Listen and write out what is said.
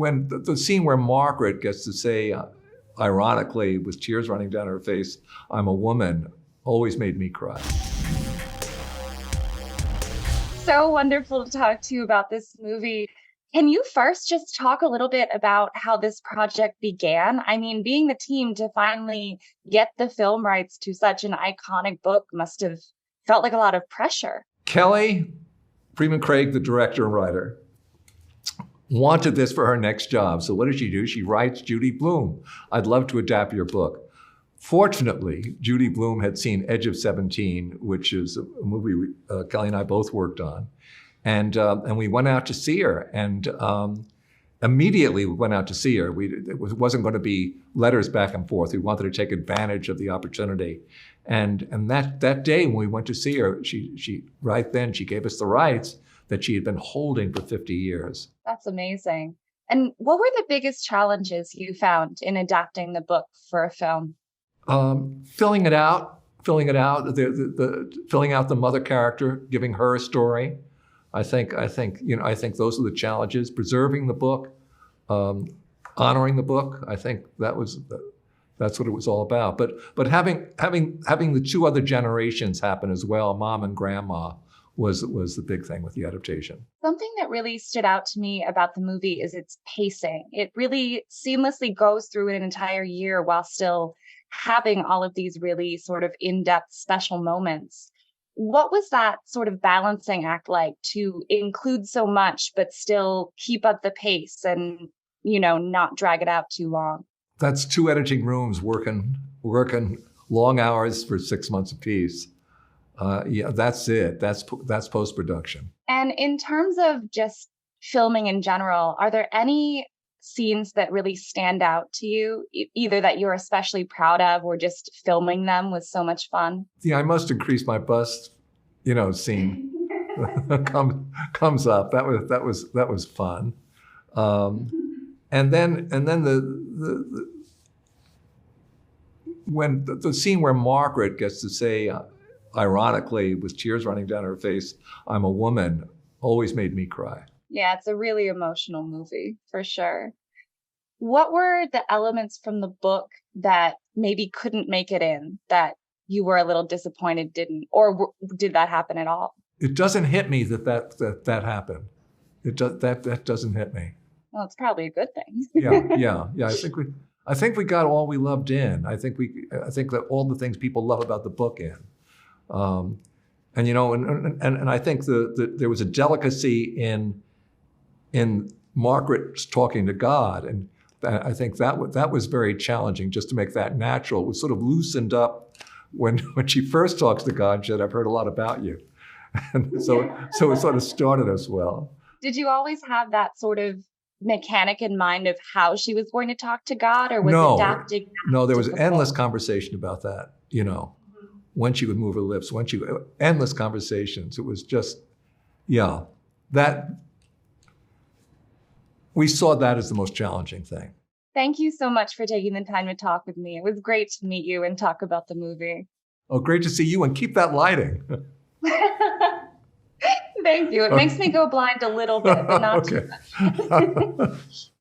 when the scene where Margaret gets to say, ironically, with tears running down her face, "I'm a woman," always made me cry. So wonderful to talk to you about this movie. Can you first just talk a little bit about how this project began? I mean, being the team to finally get the film rights to such an iconic book must have felt like a lot of pressure. Kelly Freeman Craig, the director and writer, wanted this for her next job. So what does she do? She writes Judy Blume, "I'd love to adapt your book." Fortunately, Judy Blume had seen Edge of 17, which is a movie Kelly and I both worked on. And we went out to see her. And immediately we went out to see her. It wasn't going to be letters back and forth. We wanted to take advantage of the opportunity. And that day when we went to see her, she right then, she gave us the rights that she had been holding for 50 years. That's amazing. And what were the biggest challenges you found in adapting the book for a film? Filling it out, filling out the mother character, giving her a story. I think those are the challenges. Preserving the book, honoring the book. I think that's what it was all about. But having the two other generations happen as well, mom and grandma, was the big thing with the adaptation. Something that really stood out to me about the movie is its pacing. It really seamlessly goes through an entire year while still having all of these really sort of in-depth special moments. What was that sort of balancing act like to include so much, but still keep up the pace and, not drag it out too long? That's two editing rooms working long hours for 6 months apiece. Yeah, that's it. That's post-production. And in terms of just filming in general, are there any scenes that really stand out to you, either that you're especially proud of or just filming them was so much fun? Yeah, I must increase my bust, scene comes up. That was fun. And then when the scene where Margaret gets to say, ironically, with tears running down her face, "I'm a woman," always made me cry. Yeah, it's a really emotional movie for sure. What were the elements from the book that maybe couldn't make it in that you were a little disappointed didn't, or did that happen at all? It doesn't hit me that happened. That doesn't hit me. Well, it's probably a good thing. Yeah. I think we got all we loved in. I think that all the things people love about the book in. And I think there was a delicacy in Margaret talking to God, and I think that was very challenging, just to make that natural. It was sort of loosened up when she first talks to God. She said, "I've heard a lot about you," and so it sort of started us well. Did you always have that sort of mechanic in mind of how she was going to talk to God, or was adapting? No, there was endless conversation about that. When she would move her lips, endless conversations. It was just, that we saw that as the most challenging thing. Thank you so much for taking the time to talk with me. It was great to meet you and talk about the movie. Oh, great to see you, and keep that lighting. Thank you. It makes me go blind a little bit, but not too much.